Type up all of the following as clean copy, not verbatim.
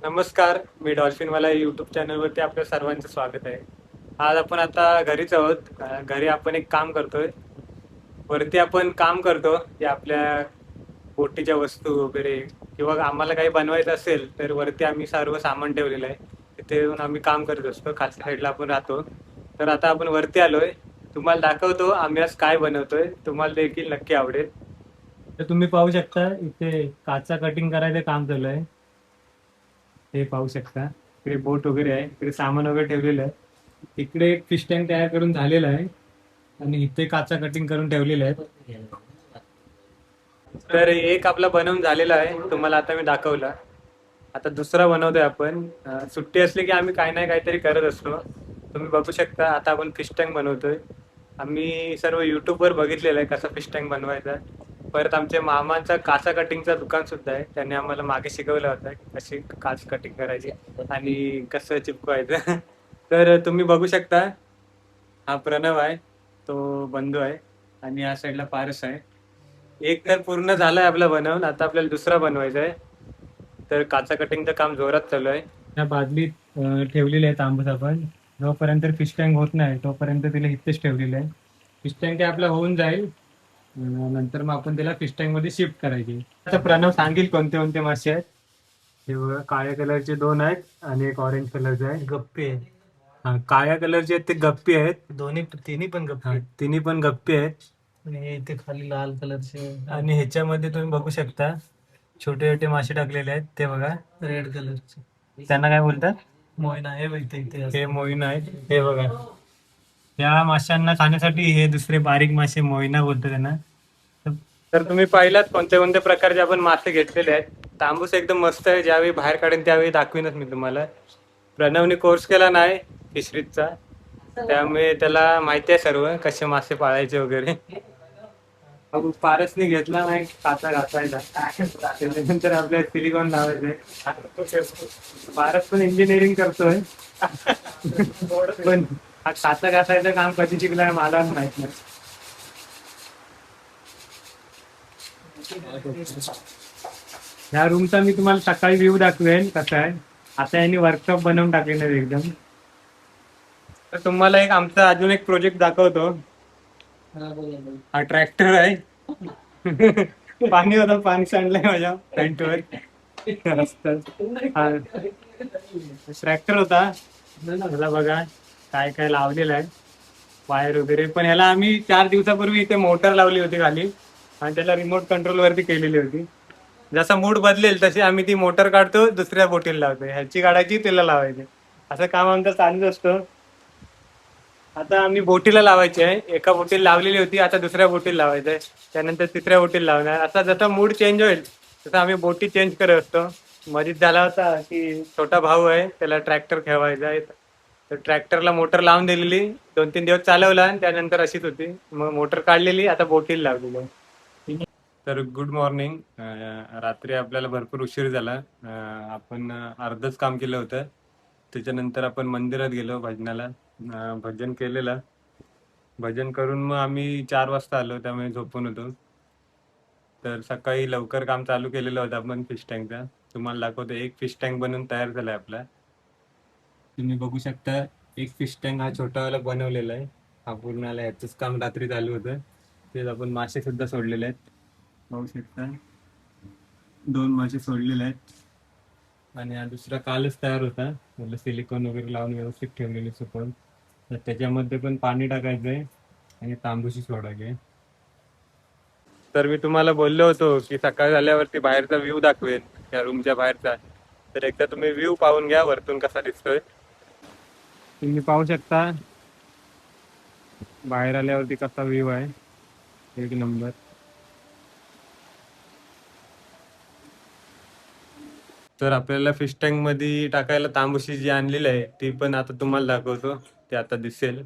नमस्कार, मी डॉल्फिनवाला यूट्यूब चॅनलवरती आपल्या सर्वांचं स्वागत आहे. आज आपण आता घरीच आहोत. घरी आपण एक काम करतोय. वरती आपण काम करतो, की आपल्या बोटीच्या वस्तू वगैरे किंवा आम्हाला काही बनवायचं असेल, तर वरती आम्ही सर्व सामान ठेवलेलं आहे. तिथे येऊन आम्ही काम करत असतो. खालच्या साईडला आपण राहतो. तर आता आपण वरती आलोय. तुम्हाला दाखवतो आम्ही आज काय बनवतोय. तुम्हाला देखील नक्की आवडेल. तर तुम्ही पाहू शकता इथे काचा कटिंग करायचं काम चालू आहे. हे पाहू शकता इकडे बोट वगैरे आहे, इकडे सामान वगैरे ठेवलेलं आहे. इकडे एक फिश टँक तयार करून झालेला आहे आणि इथे काचा कटिंग करून ठेवलेल्या आहेत. तर एक आपला बनवून झालेला आहे, तुम्हाला आता मी दाखवला. आता दुसरा बनवतोय आपण. सुट्टी असली की आम्ही काही नाही काहीतरी करत असतो. तुम्ही बघू शकता आता आपण फिश टँक बनवतोय. आम्ही सर्व युट्यूबवर बघितलेलं आहे कसं फिश टँक बनवायचा. परत आमच्या मामाचा काचा कटिंगचं दुकान सुद्धा आहे. त्यांनी आम्हाला मागे शिकवलं होतं की कशी काच कटिंग करायची आणि कसं चिपकवायचं. तर तुम्ही बघू शकता हा प्रणव आहे, तो बंधू आहे आणि या साईडला पारस आहे. एक तर पूर्ण झालाय आपला बनवून, आता आपल्याला दुसरा बनवायचा आहे. तर काचा कटिंगचं काम जोरात चालू आहे. त्या बादलीत ठेवलेले आहे तांबूस आपण. जोपर्यंत फिश टँक होत नाही तोपर्यंत तिला इथेच ठेवलेलं आहे. फिश टँक आपला होऊन जाईल, नंतर मग आपण त्याला फिश टँक मध्ये शिफ्ट करायची. आता प्रणव सांगेल कोणते कोणते मासे आहेत. हे बघा, काळ्या कलरचे दोन आहेत आणि एक ऑरेंज कलरचे आहे. गप्पी आहे. हा, काळ्या कलरचे आहेत ते गप्पी आहेत. तिन्ही पण गप्पी हा, आहेत. तिन्ही पण गप्पी आहेत. आणि हे इथे खाली लाल कलरचे आणि ह्याच्यामध्ये तुम्ही बघू शकता छोटे छोटे मासे टाकलेले आहेत, ते बघा. रेड कलरचे त्यांना काय बोलतात? मोयना आहे बघ इथे हे मोईना आहेत. हे बघा, या माशांना खाण्यासाठी हे दुसरे बारीक मासे मोईना बोलतात त्यांना. तर तुम्ही पाहिलात कोणत्या कोणत्या प्रकारचे आपण मासे घेतलेले आहेत. तांबूस एकदम मस्त आहे. ज्यावेळी बाहेर काढेन त्यावेळी दाखवीनच मी तुम्हाला. प्रणवने कोर्स केला नाही फिशरीजचा, त्यामुळे त्याला माहिती आहे सर्व कसे मासे पाळायचे वगैरे. पारसने घेतला नाही काचा घासायला, त्याच्यानंतर आपल्या सिलिकॉन लावायचंय. पारस पण इंजिनिअरिंग करतोय, पण हा काचा घासायचं काम कधी शिकलाय मला माहित नाही. ह्या रूमचा मी तुम्हाला सकाळी व्ह्यू दाखवेन कसा आहे. आता यांनी वर्कशॉप बनवून टाकलेलं आहे एकदम. तर तुम्हाला एक आमचा अजून एक प्रोजेक्ट दाखवतो. हा ट्रॅक्टर आहे. पाणी होतं, पाणी सांडलंय माझ्या पॅन्टवर. हा ट्रॅक्टर होता. मला बघा काय काय लावलेलं आहे, वायर वगैरे. पण ह्याला आम्ही 4 दिवसापूर्वी इथे मोटर लावली होती खाली आणि त्याला रिमोट कंट्रोल वरती केलेली होती. जसा मूड बदलेल तशी आम्ही ती मोटर काढतो, दुसऱ्या बोटीला लावतो. ह्याची काढायची, त्याला लावायची, असं काम आमचं चालूच असतं. आता आम्ही बोटीला लावायची आहे. एका बोटीला लावलेली होती, आता दुसऱ्या बोटीला लावायचं आहे. त्यानंतर तिसऱ्या बोटीला लावणार. आता जसा मूड चेंज होईल तसं आम्ही बोटी चेंज करत असतो. मधीच झाला होता की छोटा भाऊ आहे, त्याला ट्रॅक्टर खेळवायचा आहे, तर ट्रॅक्टरला मोटर लावून दिलेली. 2-3 दिवस चालवला आणि त्यानंतर अशीच होती. मग मोटर काढलेली, आता बोटीला लावलेली आहे. तर गुड मॉर्निंग. रात्री आपल्याला भरपूर उशीर झाला. आपण अर्धच काम केलं होतं. त्याच्यानंतर आपण मंदिरात गेलो भजनाला. भजन केलेलं. भजन करून मग आम्ही 4 वाजता आलो, त्यामुळे झोपून होतो. तर सकाळी लवकर काम चालू केलेलं होतं आपण फिश टँकचा. तुम्हाला दाखवतो, एक फिश टँक बनवून तयार झालाय आपला. तुम्ही बघू शकता एक फिश टँक हा छोटावाला बनवलेला आहे. हा पूर्ण आला, ह्याचंच काम रात्री चालू होतं. तेच आपण मासे सुद्धा सोडलेले आहेत, पाहू शकता. 2 मासे सोडलेले आहेत आणि हा दुसरा कालच तयार होता. म्हटलं सिलिकॉन वगैरे लावून व्यवस्थित ठेवलेले सुकून. तर त्याच्यामध्ये पण पाणी टाकायचंय आणि तांबूशी सोडायचे. तर मी तुम्हाला बोललो होतो की सकाळ झाल्यावरती बाहेरचा व्ह्यू दाखवेन या रूमच्या बाहेरचा. तर एकदा तुम्ही व्ह्यू पाहून घ्या वरतून कसा दिसतोय. तुम्ही पाहू शकता बाहेर आल्यावरती कसा व्ह्यू आहे, एक नंबर. तर आपल्याला फिश टँक मध्ये टाकायला तांबूशी जी आणलेली आहे ती पण आता तुम्हाला दाखवतो, ते आता दिसेल.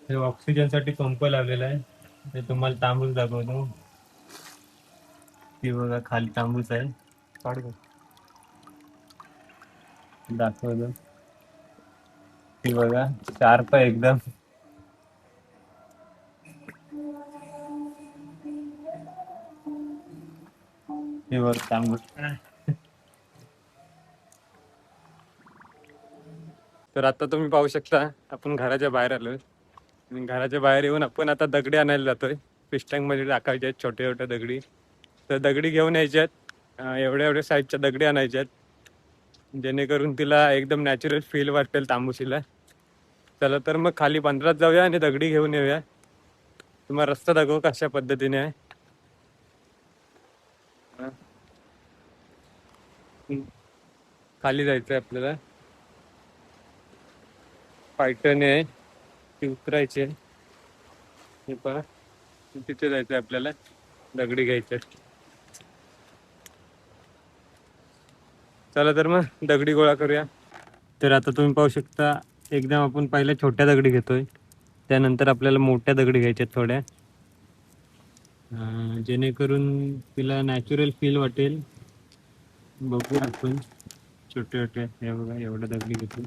हे ऑक्सिजन साठी पंप लावलेला आहे, ते तुम्हाला तांबूस दाखवतो. ती बघा खाली तांबूस आहे, काढू दाखवतो. ती बघा शार्प आहे एकदम. हे बघ तांबूस. तर आता तुम्ही पाहू शकता आपण घराच्या बाहेर आलोय आणि घराच्या बाहेर येऊन आपण आता दगडी आणायला जातोय. फिश टँक मध्ये टाकायचे आहेत छोटे छोटे दगडी. तर दगडी घेऊन यायच्यात, एवढ्या एवढ्या साईजच्या दगडी आणायच्यात, जेणेकरून तिला एकदम नॅचरल फील वाटेल तांबूशीला. चला तर मग खाली बंदरात जाऊया आणि दगडी घेऊन येऊया. तुम्हाला रस्ता दाखवू कशा पद्धतीने आहे. खाली जायचंय आपल्याला, पायटने आहे ती उतरायची. हे पहा, तिथे जायचंय आपल्याला, दगडी घ्यायचे. चला तर मग दगडी गोळा करूया. तर आता तुम्ही पाहू शकता एकदम आपण पहिल्या छोट्या दगडी घेतोय, त्यानंतर आपल्याला मोठ्या दगडी घ्यायच्या थोड्या, जेणेकरून तिला नॅचरल फील वाटेल. बघू आपण छोटे छोटे, हे बघा एवढ्या दगडी घेतो.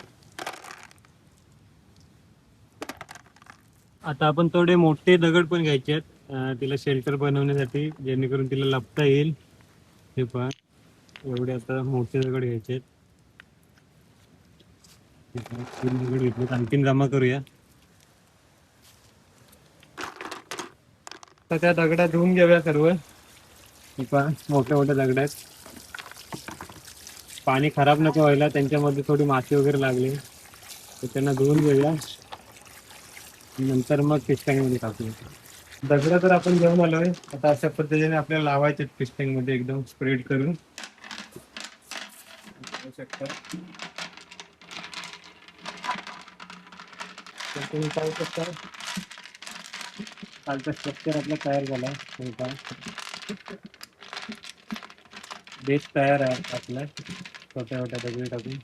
आता आपण थोडे मोठे दगड पण घ्यायचे आहेत तिला शेल्टर बनवण्यासाठी, जेणेकरून तिला लपता येईल. हे पहा एवढे आता मोठे दगड घ्यायचे आहेत. तीन दगड घेतलेत, आणखीन जमा करूया. तर त्या दगडा धुवून घेऊया सर्व. हे पहा मोठ्या मोठ्या दगड आहेत, पाणी खराब नको व्हायला, त्यांच्यामध्ये थोडी माती वगैरे लागली तर त्यांना धुवून घेऊया, नंतर मग फिश टँक मध्ये टाकूया. दगड तर आपण घेऊन आलोय, आता अशा पद्धतीने आपल्याला लावायचे फिश टँक मध्ये एकदम स्प्रेड करून. तुम्ही पाहू शकता कालचा स्ट्रक्चर आपला तयार झाला. बेस तयार आहे आपला छोट्या छोट्या दगडी टाकून.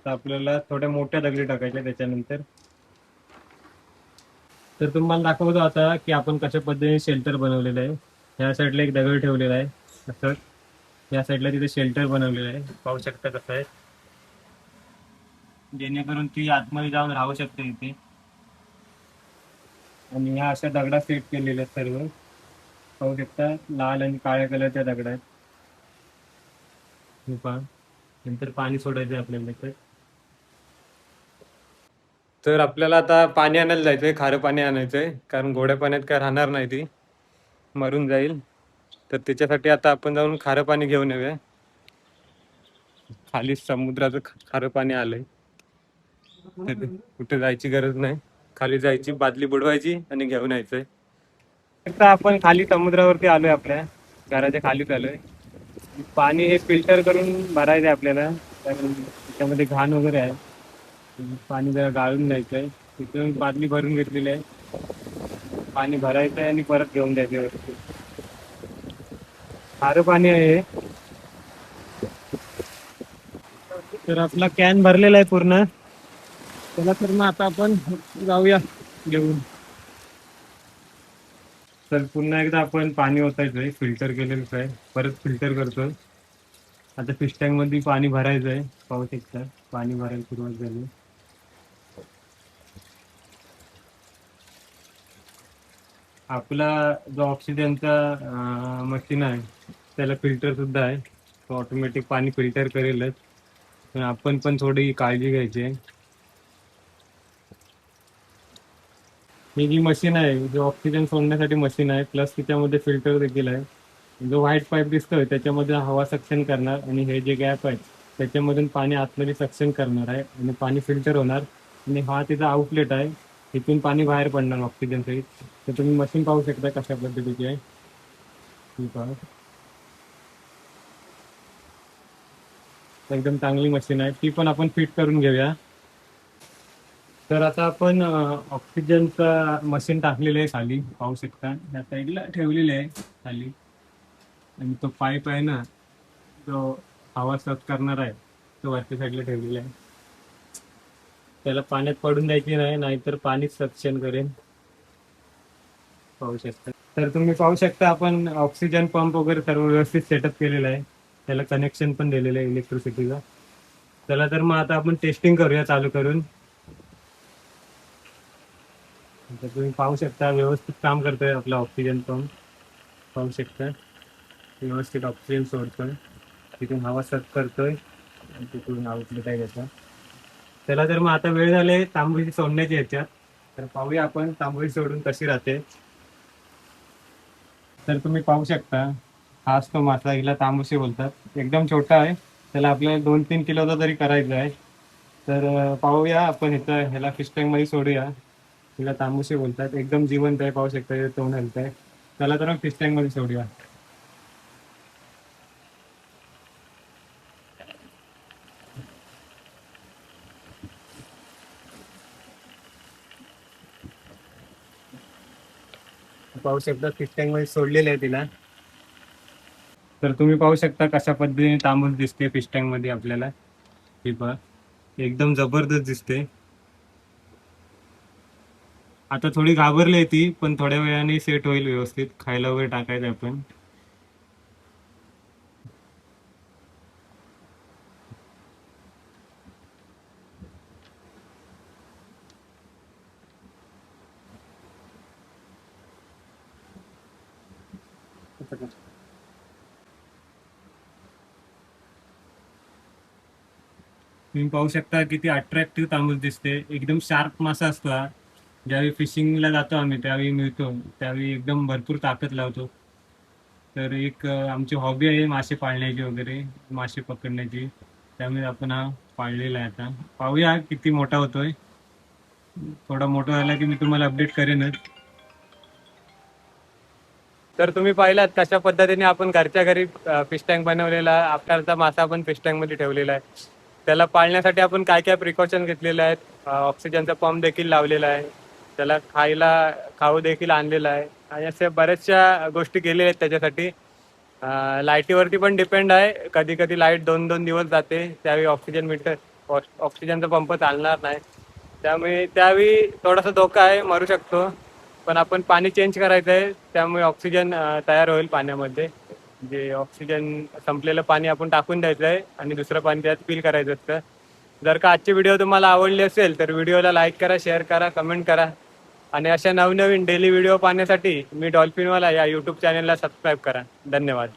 तर आपल्याला थोड्या मोठ्या दगडी टाकायच्या त्याच्यानंतर. तर तुम्हाला दाखवतो आता की आपण कशा पद्धतीने शेल्टर बनवलेलं आहे. ह्या साईडला एक दगड ठेवलेला आहे असं, या साईडला तिथे शेल्टर बनवलेलं आहे, पाहू शकता कसं आहे, जेणेकरून ती आतमध्ये जाऊन राहू शकते इथे. आणि ह्या अशा दगडा सेट केलेल्या आहेत सर्व, पाहू शकता लाल आणि काळ्या कलरच्या दगड आहेत. नंतर पाणी सोडायचं आपल्याला इथे. तर आपल्याला आता पाणी आणायला जायचंय, खारं पाणी आणायचंय, कारण गोड्या पाण्यात काय राहणार नाही, ती मरून जाईल. तर त्याच्यासाठी आता आपण जाऊन खारं पाणी घेऊन येऊया. खाली समुद्राचं खारं पाणी आलंय, कुठे जायची गरज नाही, खाली जायची, बादली बुडवायची आणि घेऊन यायचंय. आता आपण खाली समुद्रावरती आलोय, आपल्या घराच्या खालीच आलोय. पाणी हे फिल्टर करून भरायचंय आपल्याला, कारण त्याच्यामध्ये घाण वगैरे आहे. पाणी जरा गाळून द्यायचंय, तिथून बादली भरून घेतलेली आहे, पाणी भरायचंय आणि परत घेऊन द्यायचंय. खारं पाणी आहे. तर आपला कॅन भरलेला आहे पूर्ण. चला तर मग आता आपण जाऊया घेऊन. तर पुन्हा एकदा आपण पाणी ओतायचंय, फिल्टर केलेलंच आहे, परत फिल्टर करतोय. आता फिश टँक मध्ये पाणी भरायचंय, पाहू शकता पाणी भरायला सुरुवात झाली. आपला जो ऑक्सिजनचा मशीन आहे त्याला फिल्टर सुद्धा आहे, तो ऑटोमॅटिक पाणी फिल्टर करेलच, पण आपण पण थोडी काळजी घ्यायची आहे. ही जी मशीन आहे, जो ऑक्सिजन सोडण्यासाठी मशीन आहे, प्लस त्याच्यामध्ये फिल्टर देखील आहे. जो व्हाईट पाईप दिसतोय त्याच्यामध्ये हवा सक्शन करणार, आणि हे जे गॅप आहे त्याच्यामधून पाणी आतमध्ये सक्शन करणार आहे आणि पाणी फिल्टर होणार. आणि हा तिचा आउटलेट आहे, इथून पाणी बाहेर पडणार ऑक्सिजन सहित. तर तुम्ही मशीन पाहू शकता कशा पद्धतीची आहे. एकदम चांगली मशीन आहे, ती पण आपण फिट करून घेऊया. तर आता आपण ऑक्सिजनचा मशीन टाकलेलं आहे खाली, पाहू शकता या साईडला ठेवलेले आहे खाली. आणि तो पाईप आहे ना, जो हवा सक करणार आहे, तो वरच्या साईडला ठेवलेला आहे. त्याला पाण्यात पडून द्यायची नाही, नाहीतर पाणी सक्शन करेल, पाहू शकता. तर तुम्ही पाहू शकता आपण ऑक्सिजन पंप वगैरे सर्व व्यवस्थित सेटअप केलेला आहे, त्याला कनेक्शन पण दिलेलं आहे इलेक्ट्रिसिटीला. चला तर मग आता आपण टेस्टिंग करूया चालू करून. तर तुम्ही पाहू शकता व्यवस्थित काम करतोय आपला ऑक्सिजन पंप, पाहू शकता व्यवस्थित ऑक्सिजन सोडतोय. तिथून हवा सक करतोय आणि तिथून आउटलेट आहे त्याचा. त्याला तर मग आता वेळ झाले तांबोळी सोडण्याची ह्याच्यात, तर पाहूया आपण तांबोळी सोडून कशी राहते. तर तुम्ही पाहू शकता, हाच तो मासा, हिला तांबूशी बोलतात. एकदम छोटा आहे, त्याला आपल्याला 2-3 किलोचा तरी करायचा आहे. तर पाहूया आपण ह्याला फिश टँक मध्ये सोडूया. तिला तांबूशी बोलतात, एकदम जिवंत आहे, पाहू शकता तोंड हलत आहे. त्याला तर फिश टँक मध्ये सोडूया. पाहू शकता फिश टँक मध्ये सोडलेले आहे तिला. तर तुम्ही पाहू शकता कशा पद्धतीने तांबूस दिसते फिश टँक मध्ये आपल्याला. ही पहा, एकदम जबरदस्त दिसते. आता थोडी घाबरली ती, पण थोड्या वेळाने सेट होईल व्यवस्थित. खायला वगैरे टाकायचं आपण. तुम्ही पाहू शकता किती अट्रॅक्टिव्ह तांबूस दिसते. एकदम शार्प मासा असतो हा. ज्यावेळी फिशिंगला जातो आम्ही त्यावेळी मिळतो, त्यावेळी एकदम भरपूर ताकद लावतो. तर एक आमची हॉबी आहे मासे पाळण्याची वगैरे, मासे पकडण्याची. त्यामुळे आपण हा पाळलेला आहे. आता पाहूया किती मोठा होतोय. थोडा मोठा झाला की मी तुम्हाला अपडेट करेनच. तर तुम्ही पाहिलात कशा पद्धतीने आपण घरच्या घरी फिश टँक बनवलेला, आपल्याचा मासा आपण फिश टँक मध्ये ठेवलेला आहे. त्याला पाळण्यासाठी आपण काय काय प्रिकॉशन घेतलेले आहेत. ऑक्सिजनचा पंप देखील लावलेला आहे, त्याला खाऊ देखील आणलेला आहे, आणि अशा बऱ्याचशा गोष्टी केलेल्या आहेत त्याच्यासाठी. लाईटीवरती पण डिपेंड आहे. कधी कधी लाईट 2-2 दिवस जाते, त्यावेळी ऑक्सिजनचा पंप चालणार नाही. त्यामुळे त्यावेळी थोडासा धोका आहे, मरू शकतो. पण आपण पाणी चेंज करायचं आहे, त्यामुळे ऑक्सिजन तयार होईल पाण्यामध्ये. जे ऑक्सिजन संपलेलं पाणी आपण टाकून द्यायचं आहे आणि दुसरं पाणी त्यात फिल करायचं असतं. जर का आजची व्हिडिओ तुम्हाला आवडली असेल तर व्हिडिओला लाईक करा, शेअर करा, कमेंट करा. आणि अशा नवनवीन डेली व्हिडिओ पाहण्यासाठी मी डॉल्फिनवाला या यूट्यूब चॅनलला सबस्क्राईब करा. धन्यवाद.